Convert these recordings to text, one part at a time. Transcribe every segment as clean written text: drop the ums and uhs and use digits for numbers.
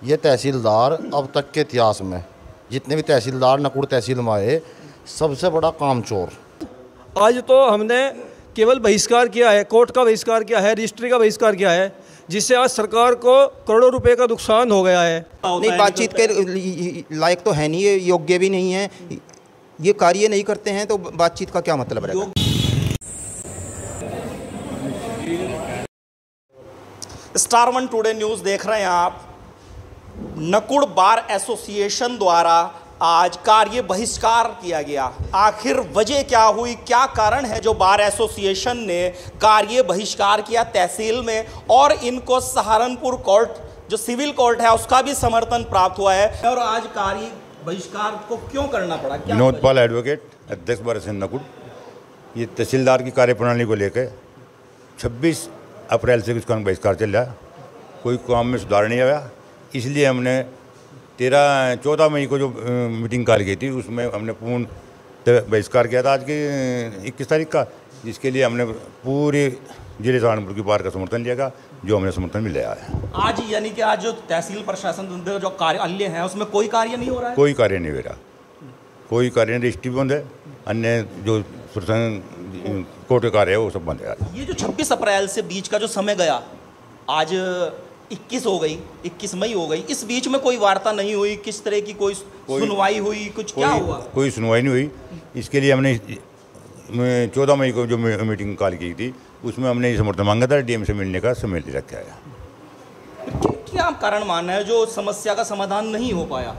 ये तहसीलदार अब तक के इतिहास में जितने भी तहसीलदार नकुड़ तहसील में आए, सबसे बड़ा कामचोर। आज तो हमने केवल बहिष्कार किया है, कोर्ट का बहिष्कार किया है, रजिस्ट्री का बहिष्कार किया है, जिससे आज सरकार को करोड़ों रुपए का नुकसान हो गया है। नहीं, बातचीत के लायक तो है नहीं, ये योग्य भी नहीं है, ये कार्य नहीं करते हैं तो बातचीत का क्या मतलब रहेगा। स्टार वन टुडे न्यूज़ देख रहे हैं आप। नकुड़ बार एसोसिएशन द्वारा आज कार्य बहिष्कार किया गया। आखिर वजह क्या हुई, क्या कारण है जो बार एसोसिएशन ने कार्य बहिष्कार किया तहसील में, और इनको सहारनपुर कोर्ट जो सिविल कोर्ट है उसका भी समर्थन प्राप्त हुआ है, और आज कार्य बहिष्कार को क्यों करना पड़ा? विनोद पाल एडवोकेट, अध्यक्ष बार एसोसिएशन नकुड़। ये तहसीलदार की कार्यप्रणाली को लेकर 26 अप्रैल से उसका बहिष्कार चल रहा है, कोई काम में सुधार नहीं आया। इसलिए हमने 14 मई को जो मीटिंग कॉल की थी उसमें हमने पूर्ण बहिष्कार किया था आज की 21 तारीख का, जिसके लिए हमने पूरे जिले सहारनपुर की बार का समर्थन लिया था, जो हमने समर्थन भी लिया है। आज यानी कि आज जो तहसील प्रशासन जो कार्यालय है उसमें कोई कार्य नहीं हो रहा है? कोई कार्य नहीं हो रहा, कोई कार्य नहीं, रजिस्ट्री बंद है, अन्य जो कोर्ट का कार्य है वो सब बंद है। ये जो 26 अप्रैल से बीच का जो समय गया, आज 21 हो गई, 21 मई हो गई, इस बीच में कोई वार्ता नहीं हुई, किस तरह की कोई सुनवाई हुई, कुछ क्या हुआ? कोई सुनवाई नहीं हुई। इसके लिए हमने 14 मई को जो मीटिंग कॉल की थी उसमें हमने समर्थन मांगा था, डीएम से मिलने का समय रखा है। क्या कारण मानना है जो समस्या का समाधान नहीं हो पाया?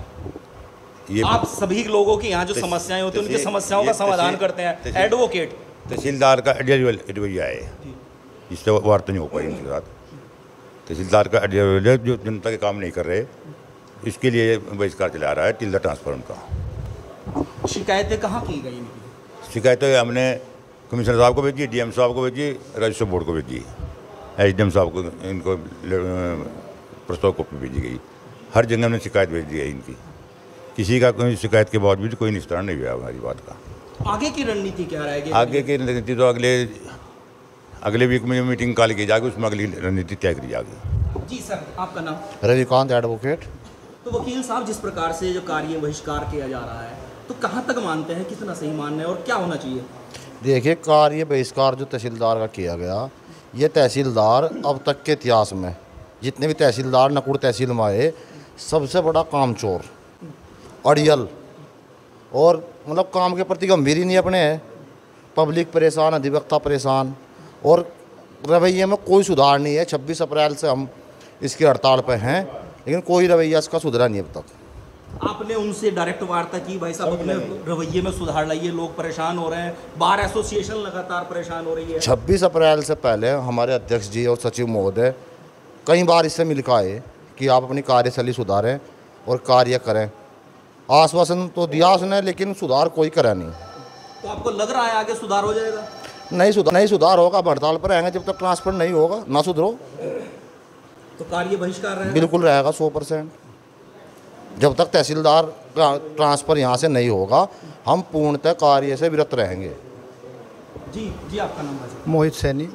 ये आप सभी लोगों की यहाँ जो समस्याएं होती हैं उनकी समस्याओं का समाधान करते हैं एडवोकेट। तहसीलदार का एडवाइजर है, जिससे वार्ता नहीं हो पाई उनके साथ। तहसीलदार का एडवाइजर जो जनता के काम नहीं कर रहे, इसके लिए बहिष्कार चला रहा है टिल द ट्रांसफर उनका। शिकायतें कहाँ की गई? शिकायतें हमने कमिश्नर साहब को भेजी, डीएम साहब को भेजी, राजस्व बोर्ड को भेजी, एसडीएम साहब को, इनको प्रस्ताव कॉपी भेजी गई। हर जगह हमने शिकायत भेज दी है इनकी। किसी का कोई शिकायत के बावजूद कोई निस्तारण नहीं हुआ हमारी बात का। आगे की रणनीति क्या रहेगी? आगे की रणनीति तो अगले वीक में मीटिंग कॉल की जाएगी, उसमें अगली रणनीति तय करी जाएगी। जी सर, आपका नाम? रविकांत एडवोकेट। तो वकील साहब, जिस प्रकार से जो कार्य बहिष्कार किया जा रहा है, तो कहाँ तक मानते हैं, कितना सही मानना है और क्या होना चाहिए? देखिए, कार्य बहिष्कार जो तहसीलदार का किया गया, ये तहसीलदार अब तक के इतिहास में जितने भी तहसीलदार नकुड़ तहसील में आए, सबसे बड़ा कामचोर, अड़ियल, और मतलब काम के प्रति गंभीर ही नहीं अपने है। पब्लिक परेशान, अधिवक्ता परेशान, और रवैये में कोई सुधार नहीं है। 26 अप्रैल से हम इसकी हड़ताल पर हैं, लेकिन कोई रवैया इसका सुधरा नहीं अब तक। आपने उनसे डायरेक्ट वार्ता की, भाई साहब अपने रवैये में सुधार लाइए, लोग परेशान हो रहे हैं, बार एसोसिएशन लगातार परेशान हो रही है। 26 अप्रैल से पहले हमारे अध्यक्ष जी और सचिव महोदय कई बार इससे मिलकर आए कि आप अपनी कार्यशैली सुधारें और कार्य करें। आश्वासन तो दिया उसने, लेकिन सुधार कोई करा नहीं। तो आपको लग रहा है आगे सुधार हो जाएगा? नहीं सुधार होगा। हड़ताल पर रहेंगे जब तक ट्रांसफर नहीं होगा, ना सुधरो तो कार्य बहिष्कार रहेगा? बिल्कुल रहेगा 100%। जब तक तहसीलदार का ट्रांसफ़र यहाँ से नहीं होगा, हम पूर्णतः कार्य से विरत रहेंगे। जी, आपका नाम है? मोहित सैनी।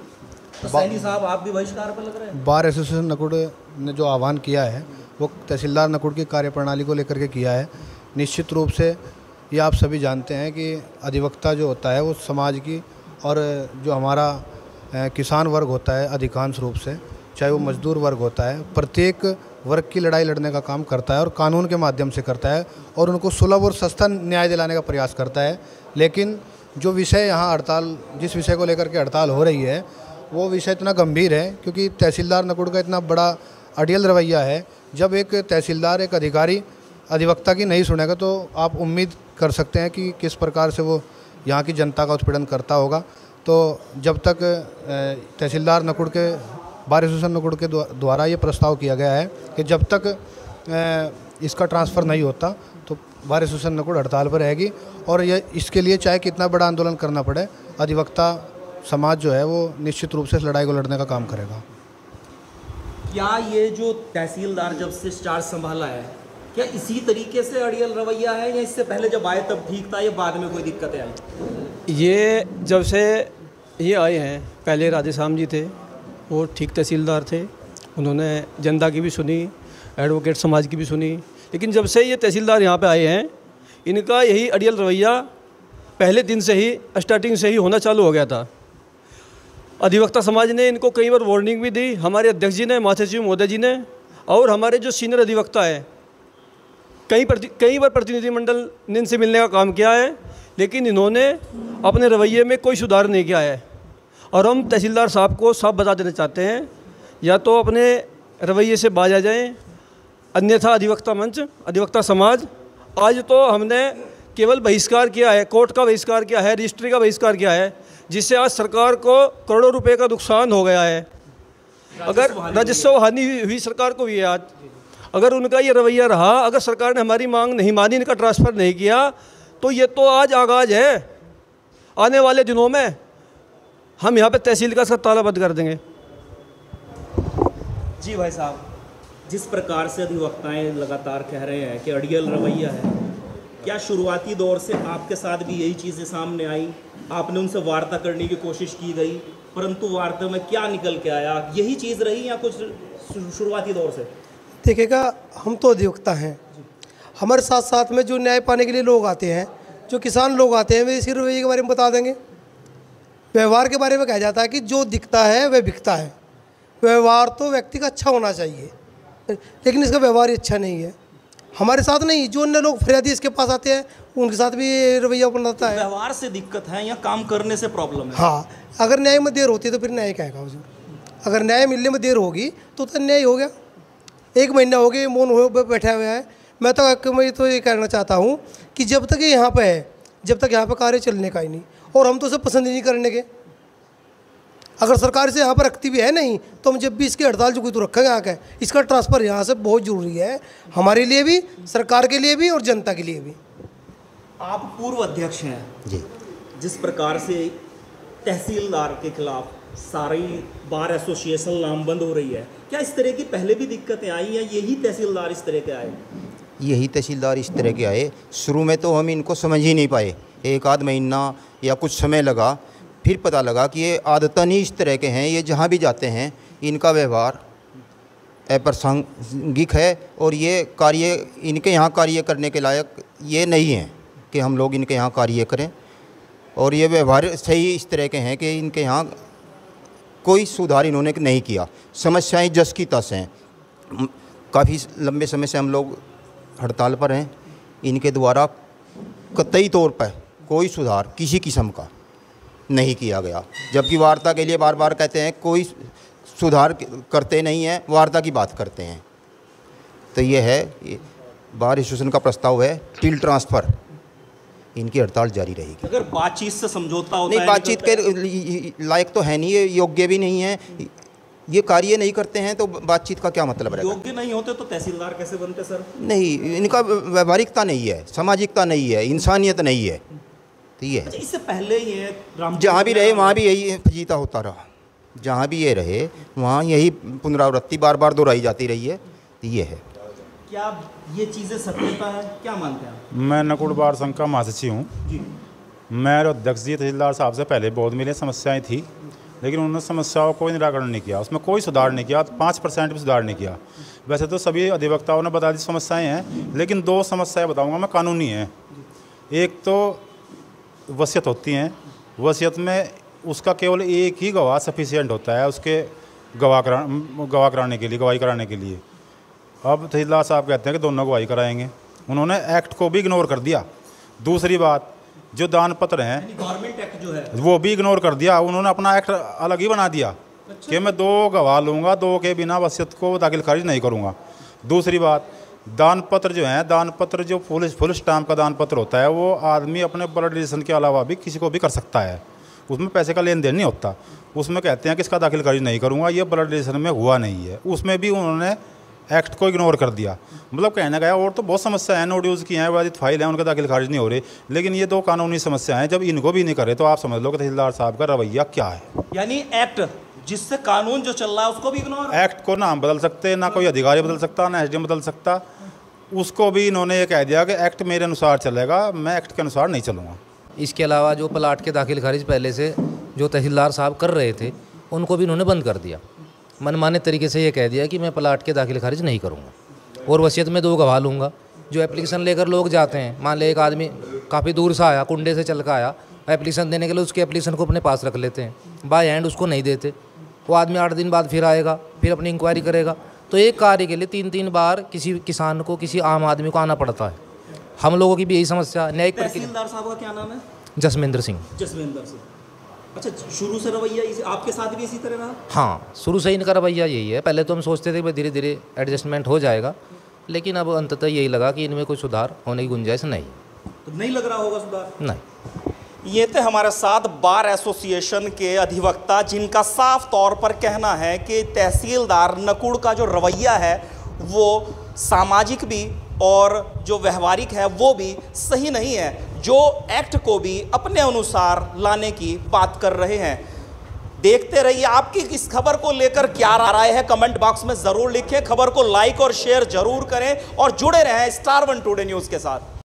तो सैनी साहब, आप भी बहिष्कार पर लग रहे हैं? बार एसोसिएशन नकुड़ ने जो आह्वान किया है वो तहसीलदार नकुड़ की कार्यप्रणाली को लेकर के किया है। निश्चित रूप से ये आप सभी जानते हैं कि अधिवक्ता जो होता है वो समाज की, और जो हमारा किसान वर्ग होता है अधिकांश रूप से, चाहे वो मजदूर वर्ग होता है, प्रत्येक वर्ग की लड़ाई लड़ने का काम करता है और कानून के माध्यम से करता है, और उनको सुलभ और सस्ता न्याय दिलाने का प्रयास करता है। लेकिन जो विषय यहाँ हड़ताल, जिस विषय को लेकर के हड़ताल हो रही है, वो विषय इतना गंभीर है क्योंकि तहसीलदार नकुड़ का इतना बड़ा अड़ियल रवैया है। जब एक तहसीलदार, एक अधिकारी अधिवक्ता की नहीं सुनेगा तो आप उम्मीद कर सकते हैं कि किस प्रकार से वो यहाँ की जनता का उत्पीड़न करता होगा। तो जब तक तहसीलदार नकुड़ के, बार एसोसिएशन नकुड़ के द्वारा ये प्रस्ताव किया गया है कि जब तक इसका ट्रांसफ़र नहीं होता तो बार एसोसिएशन नकुड़ हड़ताल पर रहेगी, और ये इसके लिए चाहे कितना बड़ा आंदोलन करना पड़े, अधिवक्ता समाज जो है वो निश्चित रूप से इस लड़ाई को लड़ने का काम करेगा। क्या ये जो तहसीलदार जब से चार्ज संभाला है, क्या इसी तरीके से अड़ियल रवैया है, या इससे पहले जब आए तब ठीक था, या बाद में कोई दिक्कतें आई? ये जब से ये आए हैं, पहले राधेश्याम जी थे, वो ठीक तहसीलदार थे, उन्होंने जनता की भी सुनी, एडवोकेट समाज की भी सुनी, लेकिन जब से ये तहसीलदार यहाँ पे आए हैं, इनका यही अड़ियल रवैया पहले दिन से ही, स्टार्टिंग से ही होना चालू हो गया था। अधिवक्ता समाज ने इनको कई बार वार्निंग भी दी, हमारे अध्यक्ष जी ने, महासचिव महोदय जी ने, और हमारे जो सीनियर अधिवक्ता है, कई बार प्रतिनिधिमंडल ने इनसे मिलने का काम किया है, लेकिन इन्होंने अपने रवैये में कोई सुधार नहीं किया है। और हम तहसीलदार साहब को साफ बता देना चाहते हैं, या तो अपने रवैये से बाज आ जाएं, अन्यथा अधिवक्ता मंच, अधिवक्ता समाज, आज तो हमने केवल बहिष्कार किया है, कोर्ट का बहिष्कार किया है, रजिस्ट्री का बहिष्कार किया है, जिससे आज सरकार को करोड़ों रुपए का नुकसान हो गया है। अगर राजस्व हानि हुई सरकार को भी है आज। अगर उनका ये रवैया रहा, अगर सरकार ने हमारी मांग नहीं मानी, इनका ट्रांसफ़र नहीं किया, तो ये तो आज आगाज है। आने वाले दिनों में हम यहाँ पे तहसील का सब ताला बंद कर देंगे। जी भाई साहब, जिस प्रकार से अधिवक्ताएं लगातार कह रहे हैं कि अड़ियल रवैया है, क्या शुरुआती दौर से आपके साथ भी यही चीज़ें सामने आई? आपने उनसे वार्ता करने की कोशिश की गई, परंतु वार्ता में क्या निकल के आया? यही चीज़ रही या कुछ शुरुआती दौर से? देखिएगा, हम तो अधिवक्ता हैं, हमारे साथ साथ में जो न्याय पाने के लिए लोग आते हैं, जो किसान लोग आते हैं, वे इसी रवैये के बारे में बता देंगे। व्यवहार के बारे में कहा जाता है कि जो दिखता है वह बिकता है। व्यवहार तो व्यक्ति का अच्छा होना चाहिए, लेकिन इसका व्यवहार ही अच्छा नहीं है। हमारे साथ नहीं, जो अन्य लोग फरियादी इसके पास आते हैं, उनके साथ भी ये रवैया अपनाता है। व्यवहार से दिक्कत है या काम करने से प्रॉब्लम है? हाँ, अगर न्याय में देर होती है तो फिर न्याय कहेगा हुजूर। अगर न्याय मिलने में देर होगी तो अन्याय हो गया। 1 महीना हो गया मौन हो बैठा हुआ है। मैं तो ये कहना चाहता हूँ कि जब तक ये यहाँ पे है, जब तक यहाँ पे कार्य चलने का ही नहीं, और हम तो उसे पसंद ही नहीं करने के। अगर सरकार से यहाँ पर रखती भी है नहीं, तो हम जब भी इसकी हड़ताल जो कोई तो रखेंगे आके, इसका ट्रांसफ़र यहाँ से बहुत ज़रूरी है, हमारे लिए भी, सरकार के लिए भी और जनता के लिए भी। आप पूर्व अध्यक्ष हैं जी। जिस प्रकार से तहसीलदार के खिलाफ सारी बार एसोसिएशन नामबंद हो रही है, क्या इस तरह की पहले भी दिक्कतें आई या यही तहसीलदार इस तरह के आए? यही तहसीलदार इस तरह के आए। शुरू में तो हम इनको समझ ही नहीं पाए, 1 आध महीना या कुछ समय लगा, फिर पता लगा कि ये आदतन ही इस तरह के हैं। ये जहाँ भी जाते हैं इनका व्यवहार अप्रासंगिक है, और ये कार्य इनके यहाँ कार्य करने के लायक ये नहीं है कि हम लोग इनके यहाँ कार्य करें। और ये व्यवहार सही इस तरह के हैं कि इनके यहाँ कोई सुधार इन्होंने नहीं किया। समस्याएं जस की तस हैं। काफ़ी लंबे समय से हम लोग हड़ताल पर हैं। इनके द्वारा कतई तौर पर कोई सुधार किसी किस्म का नहीं किया गया, जबकि वार्ता के लिए बार बार कहते हैं, कोई सुधार करते नहीं हैं, वार्ता की बात करते हैं। तो ये है, बार एसोसिएशन का प्रस्ताव है टिल ट्रांसफ़र, इनकी हड़ताल जारी रहेगी। अगर बातचीत से समझौता होता नहीं, है, बातचीत के लायक तो है नहीं, ये योग्य भी नहीं है। ये कार्य नहीं करते हैं तो बातचीत का क्या मतलब रहेगा? योग्य नहीं होते तो तहसीलदार कैसे बनते सर? नहीं, इनका व्यवहारिकता नहीं है, सामाजिकता नहीं है, इंसानियत नहीं है। तो ये है। इससे पहले ये जहाँ भी रहे वहाँ भी यही फजीता होता रहा। जहाँ भी ये रहे वहाँ यही पुनरावृत्ति बार बार दोहराई जाती रही है। तो ये है। क्या ये चीज़ें सत्यता है, क्या मानते हैं? मैं नकुड़ बार संघ का महासचिव हूँ जी। मैं और अध्यक्ष जी तहसीलदार साहब से पहले बहुत मिले, समस्याएं थी, लेकिन उन्होंने समस्याओं को निराकरण नहीं किया, उसमें कोई सुधार नहीं किया, 5% भी सुधार नहीं किया। वैसे तो सभी अधिवक्ताओं ने बता दी समस्याएं हैं, लेकिन 2 समस्याएं बताऊंगा मैं, कानूनी हैं। एक तो वसीयत होती हैं, वसीयत में उसका केवल एक ही गवाह सफिशिएंट होता है उसके गवाही कराने के लिए। अब तहसीलदार साहब कहते हैं कि दोनों गवाही कराएंगे, उन्होंने एक्ट को भी इग्नोर कर दिया। दूसरी बात, जो दान पत्र हैं गवर्नमेंट एक्ट जो है वो भी इग्नोर कर दिया, उन्होंने अपना एक्ट अलग ही बना दिया कि मैं 2 गवाह लूँगा, 2 के बिना वसीयत को दाखिल खारिज नहीं करूँगा। दूसरी बात, दान पत्र जो है, दान पत्र जो फुल स्टाम्प का दान पत्र होता है, वो आदमी अपने ब्लड रिलेशन के अलावा भी किसी को भी कर सकता है, उसमें पैसे का लेन देन नहीं होता। उसमें कहते हैं कि इसका दाखिल खारिज नहीं करूँगा, ये ब्लड रिलेशन में हुआ नहीं है, उसमें भी उन्होंने एक्ट को इग्नोर कर दिया। मतलब कहने गया, और तो बहुत समस्या है, नोटिस की हैं, विवादित फाइल हैं, उनके दाखिल खारिज नहीं हो रहे, लेकिन ये 2 कानूनी समस्या हैं। जब इनको भी नहीं करे तो आप समझ लो कि तहसीलदार साहब का रवैया क्या है। यानी एक्ट जिससे कानून जो चल रहा है उसको भी इग्नोर। एक्ट को ना हम बदल सकते, ना कोई अधिकारी बदल सकता, ना एसडीएम बदल सकता, उसको भी इन्होंने ये कह दिया कि एक्ट मेरे अनुसार चलेगा, मैं एक्ट के अनुसार नहीं चलूँगा। इसके अलावा जो प्लाट के दाखिल खारिज पहले से जो तहसीलदार साहब कर रहे थे, उनको भी इन्होंने बंद कर दिया। मनमाने तरीके से ये कह दिया कि मैं प्लाट के दाखिल खारिज नहीं करूँगा। और वसीयत में 2 गवाह लूँगा। जो एप्लीकेशन लेकर लोग जाते हैं, मान ले एक आदमी काफ़ी दूर से आया, कुंडे से चल कर आया, एप्लीकेशन देने के लिए उसके एप्लीकेशन को अपने पास रख लेते हैं, बाय हैंड उसको नहीं देते। वो आदमी 8 दिन बाद फिर आएगा, फिर अपनी इंक्वायरी करेगा। तो एक कार्य के लिए 3-3 बार किसी किसान को, किसी आम आदमी को आना पड़ता है। हम लोगों की भी यही समस्या। न्यायिक तहसीलदार साहब का क्या नाम है? जसविंदर सिंह। जसविंदर सिंह। अच्छा, शुरू से रवैया आपके साथ भी इसी तरह रहा? हाँ, शुरू से इनका रवैया यही है। पहले तो हम सोचते थे कि धीरे धीरे एडजस्टमेंट हो जाएगा, लेकिन अब अंततः यही लगा कि इनमें कोई सुधार होने की गुंजाइश नहीं। तो नहीं लग रहा होगा सुधार? नहीं। ये थे हमारे साथ बार एसोसिएशन के अधिवक्ता, जिनका साफ तौर पर कहना है कि तहसीलदार नकुड़ का जो रवैया है वो सामाजिक भी और जो व्यवहारिक है वो भी सही नहीं है, जो एक्ट को भी अपने अनुसार लाने की बात कर रहे हैं। देखते रहिए। आपकी इस खबर को लेकर क्या राय है कमेंट बॉक्स में ज़रूर लिखें। खबर को लाइक और शेयर जरूर करें और जुड़े रहें स्टार 1 टुडे न्यूज़ के साथ।